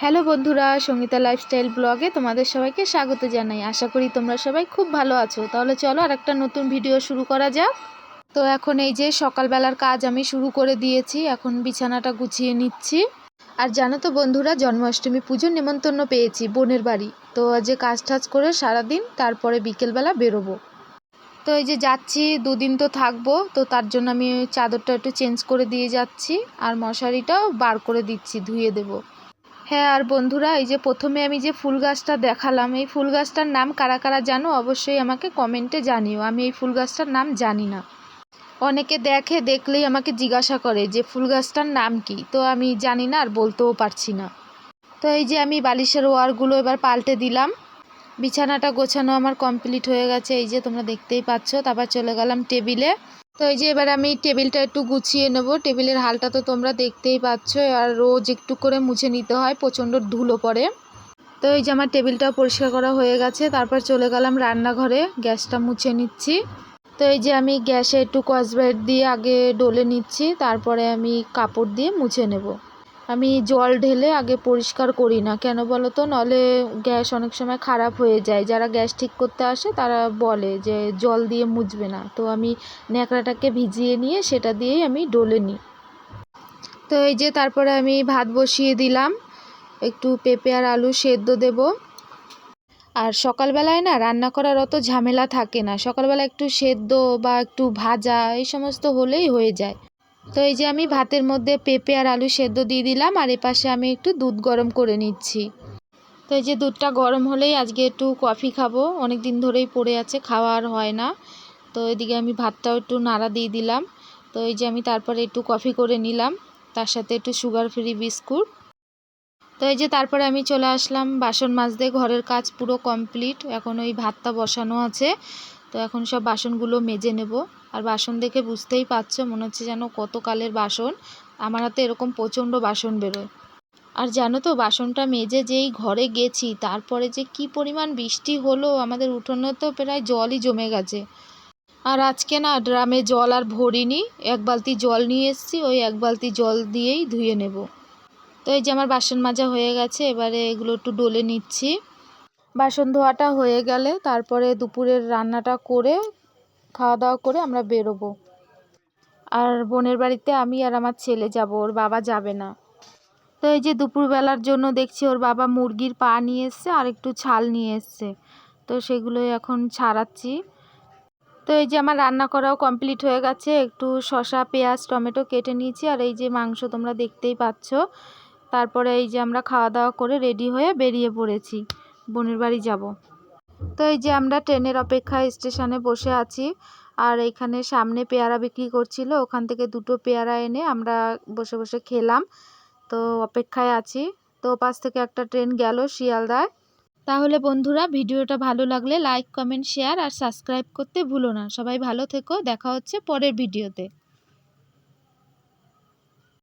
Hello বন্ধুরা, Sangeeta lifestyle ব্লগে তোমাদের সবাইকে স্বাগত জানাই। আশা করি তোমরা সবাই খুব ভালো আছো। তাহলে চলো আরেকটা নতুন ভিডিও শুরু করা যাক। তো এখন এই যে সকালবেলার কাজ আমি শুরু করে দিয়েছি। এখন বিছানাটা গুছিয়ে নিচ্ছি। আর জানো তো বন্ধুরা, জন্মাষ্টমী পুজোর নেমন্তন্ন পেয়েছি বোনের বাড়ি। তো যে কাজ টাজ করে সারাদিন, তারপরে বিকেলবেলা বেরোবো। তো এই যে যাচ্ছি, দুদিন তো থাকবো, তো তার জন্য আমি চাদরটা একটু চেঞ্জ করে দিয়ে যাচ্ছি। আর মশারিটাও বার করে দিচ্ছি, ধুয়ে দেবো। হ্যাঁ, আর বন্ধুরা, এই যে প্রথমে আমি যে ফুল গাছটা দেখালাম, এই ফুল গাছটার নাম কারা কারা জানো অবশ্যই আমাকে কমেন্টে জানিও। আমি এই ফুল গাছটার নাম জানি না। অনেকে দেখলেই আমাকে জিজ্ঞাসা করে যে ফুল গাছটার নাম কি, তো আমি জানি না আর বলতেও পারছি না। তো এই যে আমি বালিশের ওয়ারগুলো এবার পাল্টে দিলাম। বিছানাটা গোছানো আমার কমপ্লিট হয়ে গেছে, এই যে তোমরা দেখতেই পাচ্ছ। তারপর চলে গেলাম টেবিলে। তো এই যে এবার আমি টেবিলটা একটু গুছিয়ে নেব। টেবিলের হালটা তো তোমরা দেখতেই পাচ্ছ, আর রোজ একটু করে মুছে নিতে হয়, প্রচণ্ড ধুলো পড়ে। তো এই যে আমার টেবিলটাও পরিষ্কার করা হয়ে গেছে। তারপর চলে গেলাম রান্নাঘরে, গ্যাসটা মুছে নিচ্ছি। তো এই যে আমি গ্যাসে একটু স্কচব্রাইট দিয়ে আগে ডলে নিচ্ছি, তারপরে আমি কাপড় দিয়ে মুছে নেব। আমি জল ঢেলে আগে পরিষ্কার করি না, কেন বলো তো, নাহলে গ্যাস অনেক সময় খারাপ হয়ে যায়। যারা গ্যাস ঠিক করতে আসে তারা বলে যে জল দিয়ে মুছবে না, তো আমি ন্যাকড়াটাকে ভিজিয়ে নিয়ে সেটা দিয়েই আমি ডলে নিই। তো এই যে তারপরে আমি ভাত বসিয়ে দিলাম, একটু পেঁপে আর আলু সেদ্ধ দেব। আর সকালবেলায় না রান্না করার অত ঝামেলা থাকে না, সকালবেলা একটু সেদ্ধ বা একটু ভাজা এই সমস্ত হলেই হয়ে যায়। তো এই যে আমি ভাতের মধ্যে পেঁপে আর আলু সেদ্ধ দিয়ে দিলাম, আর এপাশে আমি একটু দুধ গরম করে নিচ্ছি। তো এই যে দুধটা গরম হলেই আজকে একটু কফি খাবো, অনেক দিন ধরেই পড়ে আছে, খাওয়া আর হয় না। তো এদিকে আমি ভাতটাও একটু নাড়া দিয়ে দিলাম। তো এই যে আমি তারপরে একটু কফি করে নিলাম, তার সাথে একটু সুগার ফ্রি বিস্কুট। তো এই যে তারপরে আমি চলে আসলাম বাসন মাজতে। ঘরের কাজ পুরো কমপ্লিট, এখন ওই ভাতটা বসানো আছে। তো এখন সব বাসনগুলো মেজে নেব। আর বাসন দেখে বুঝতেই পারছো, মনে হচ্ছে যেন কত কালের বাসন। আমার হাতে এরকম প্রচণ্ড বাসন বেরোয়। আর জানো তো, বাসনটা মেজে যেই ঘরে গেছি, তারপরে যে কি পরিমাণ বৃষ্টি হলো, আমাদের উঠোনে তো প্রায় জলই জমে গেছে। আর আজকে না ড্রামে জল আর ভরিনি, এক বালতি জল নিয়ে এসেছি, ওই এক বালতি জল দিয়েই ধুয়ে নেব। তো এই যে আমার বাসন মাজা হয়ে গেছে, এবারে এগুলো একটু ডলে নিচ্ছি। বাসন ধোয়াটা হয়ে গেলে তারপরে দুপুরের রান্নাটা করে খাওয়া দাওয়া করে আমরা বেরোবো। আর বোনের বাড়িতে আমি আর আমার ছেলে যাব, ওর বাবা যাবে না। তো এই যে দুপুরবেলার জন্য দেখছি ওর বাবা মুরগির পা নিয়ে এসছে আর একটু ছাল নিয়ে এসছে, তো সেগুলোই এখন ছাড়াচ্ছি। তো এই যে আমার রান্না করাও কমপ্লিট হয়ে গেছে, একটু শসা পেঁয়াজ টমেটো কেটে নিয়েছি, আর এই যে মাংস তোমরা দেখতেই পাচ্ছ। তারপরে এই যে আমরা খাওয়া দাওয়া করে রেডি হয়ে বেরিয়ে পড়েছি, বোনের বাড়ি যাব। তো এই যে আমরা ট্রেনের অপেক্ষায় স্টেশনে বসে আছি, আর এইখানে সামনে পেয়ারা বিক্রি করছিল, ওখান থেকে দুটো পেয়ারা এনে আমরা বসে বসে খেলাম। তো অপেক্ষায় আছি। তো পাশ থেকে একটা ট্রেন গেল শিয়ালদায়। তাহলে বন্ধুরা, ভিডিওটা ভালো লাগলে লাইক কমেন্ট শেয়ার আর সাবস্ক্রাইব করতে ভুলো না। সবাই ভালো থেকো, দেখা হচ্ছে পরের ভিডিওতে।